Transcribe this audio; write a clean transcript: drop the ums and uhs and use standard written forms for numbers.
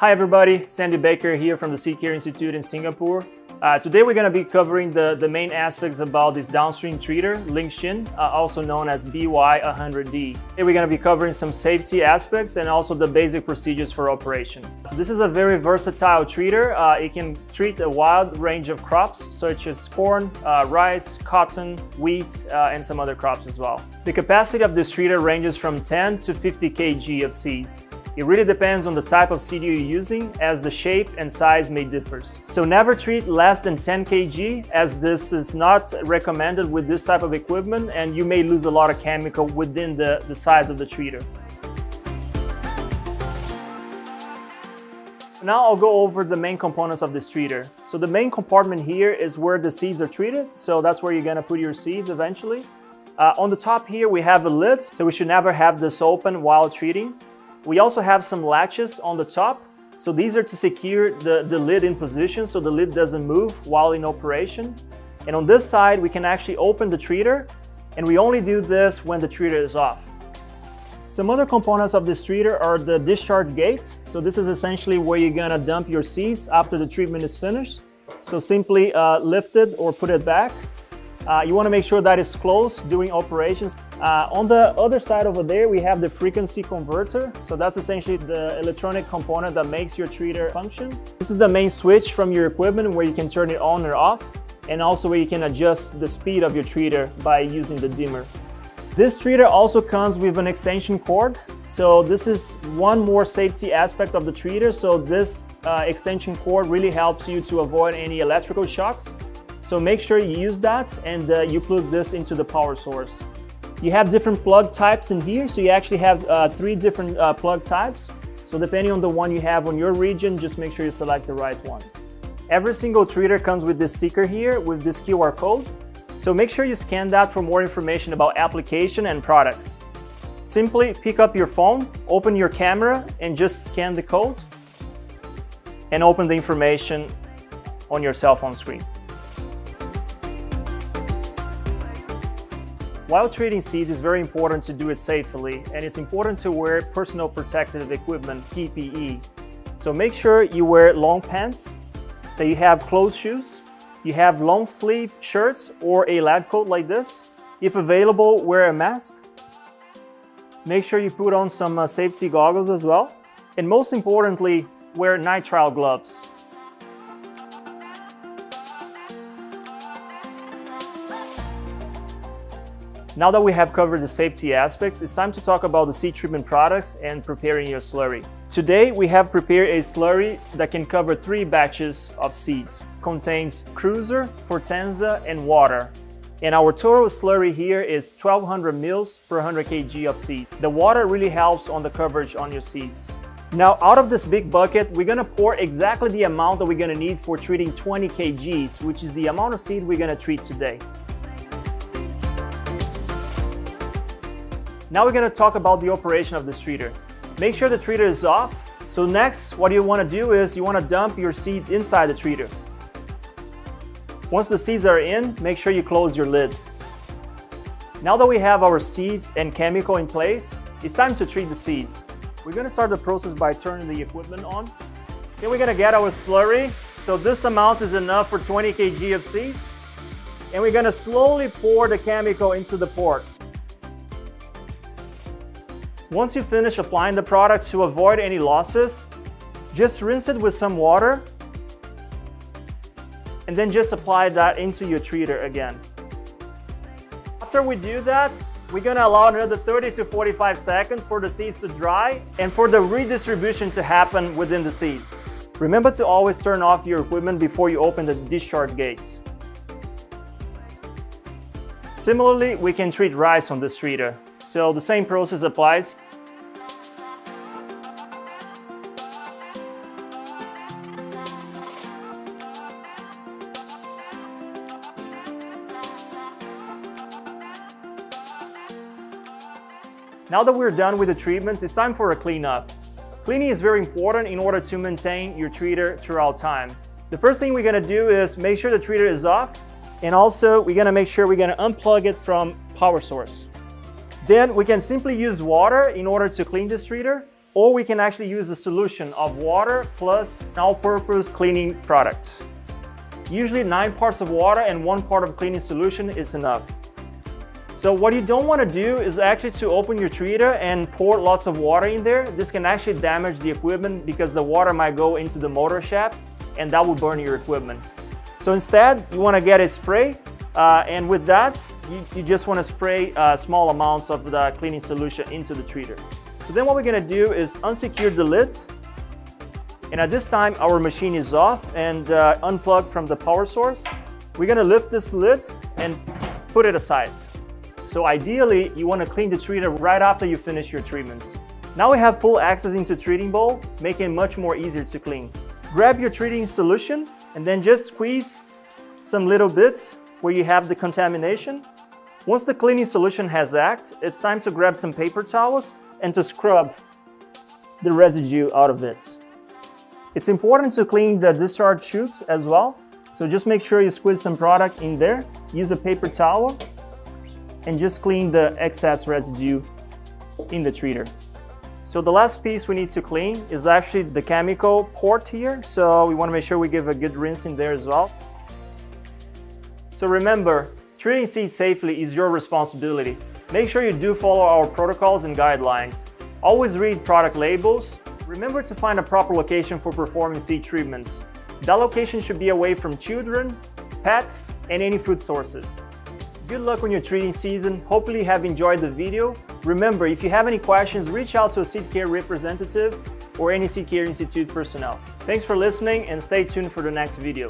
Hi everybody, Sandy Baker here from the Seed Care Institute in Singapore. Today we're going to be covering the main aspects about this downstream treater, Lingshin, also known as BY100D. Today we're going to be covering some safety aspects and also the basic procedures for operation. So this is a very versatile treater. It can treat a wide range of crops such as corn, rice, cotton, wheat, and some other crops as well. The capacity of this treater ranges from 10 to 50 kg of seeds. It really depends on the type of seed you're using, as the shape and size may differ. So never treat less than 10 kg, as this is not recommended with this type of equipment, and you may lose a lot of chemical within the size of the treater. Now I'll go over the main components of this treater. So the main compartment here is where the seeds are treated. So that's where you're gonna put your seeds eventually. On the top here, we have a lid, so we should never have this open while treating. We also have some latches on the top. So these are to secure the lid in position so the lid doesn't move while in operation. And on this side, we can actually open the treater, and we only do this when the treater is off. Some other components of this treater are the discharge gate. So this is essentially where you're gonna dump your seeds after the treatment is finished. So simply lift it or put it back. You want to make sure that it's closed during operations. On the other side over there, we have the frequency converter. So that's essentially the electronic component that makes your treater function. This is the main switch from your equipment where you can turn it on or off, and also where you can adjust the speed of your treater by using the dimmer. This treater also comes with an extension cord. So this is one more safety aspect of the treater. So this extension cord really helps you to avoid any electrical shocks. So make sure you use that, and you plug this into the power source. You have different plug types in here, so you actually have 3 different plug types. So depending on the one you have on your region, just make sure you select the right one. Every single treater comes with this sticker here with this QR code. So make sure you scan that for more information about application and products. Simply pick up your phone, open your camera, and just scan the code and open the information on your cell phone screen. While treating seeds, it's very important to do it safely, and it's important to wear personal protective equipment, PPE. So make sure you wear long pants, that you have closed shoes, you have long sleeve shirts or a lab coat like this. If available, wear a mask. Make sure you put on some safety goggles as well. And most importantly, wear nitrile gloves. Now that we have covered the safety aspects, it's time to talk about the seed treatment products and preparing your slurry. Today, we have prepared a slurry that can cover 3 batches of seeds. It contains Cruiser, Fortenza, and water. And our total slurry here is 1200 mils per 100 kg of seed. The water really helps on the coverage on your seeds. Now, out of this big bucket, we're gonna pour exactly the amount that we're gonna need for treating 20 kgs, which is the amount of seed we're gonna treat today. Now we're going to talk about the operation of this treater. Make sure the treater is off. So next, what you want to do is you want to dump your seeds inside the treater. Once the seeds are in, make sure you close your lid. Now that we have our seeds and chemical in place, it's time to treat the seeds. We're going to start the process by turning the equipment on. Then we're going to get our slurry. So this amount is enough for 20 kg of seeds. And we're going to slowly pour the chemical into the ports. Once you finish applying the product, to avoid any losses, just rinse it with some water and then just apply that into your treater again. After we do that, we're going to allow another 30 to 45 seconds for the seeds to dry and for the redistribution to happen within the seeds. Remember to always turn off your equipment before you open the discharge gates. Similarly, we can treat rice on this treater. So the same process applies. Now that we're done with the treatments, it's time for a cleanup. Cleaning is very important in order to maintain your treater throughout time. The first thing we're gonna do is make sure the treater is off, and also we're gonna make sure we're gonna unplug it from power source. Then we can simply use water in order to clean this treater. or we can actually use a solution of water plus an all-purpose cleaning product. Usually 9 parts of water and 1 part of cleaning solution is enough. So what you don't want to do is actually to open your treater and pour lots of water in there. This can actually damage the equipment because the water might go into the motor shaft and that will burn your equipment. So instead, you want to get a spray, and with that, you just want to spray small amounts of the cleaning solution into the treater. So then what we're going to do is unsecure the lids. And at this time, our machine is off and unplugged from the power source. We're going to lift this lid and put it aside. So ideally, you want to clean the treater right after you finish your treatments. Now we have full access into treating bowl, making it much more easier to clean. Grab your treating solution and then just squeeze some little bits where you have the contamination. Once the cleaning solution has acted, it's time to grab some paper towels and to scrub the residue out of it. It's important to clean the discharge chutes as well. So just make sure you squeeze some product in there, use a paper towel, and just clean the excess residue in the treater. So the last piece we need to clean is actually the chemical port here. So we want to make sure we give a good rinse in there as well. So remember, treating seeds safely is your responsibility. Make sure you do follow our protocols and guidelines. Always read product labels. Remember to find a proper location for performing seed treatments. That location should be away from children, pets, and any food sources. Good luck on your treating season. Hopefully you have enjoyed the video. Remember, if you have any questions, reach out to a Seed Care representative or any Seed Care Institute personnel. Thanks for listening and stay tuned for the next video.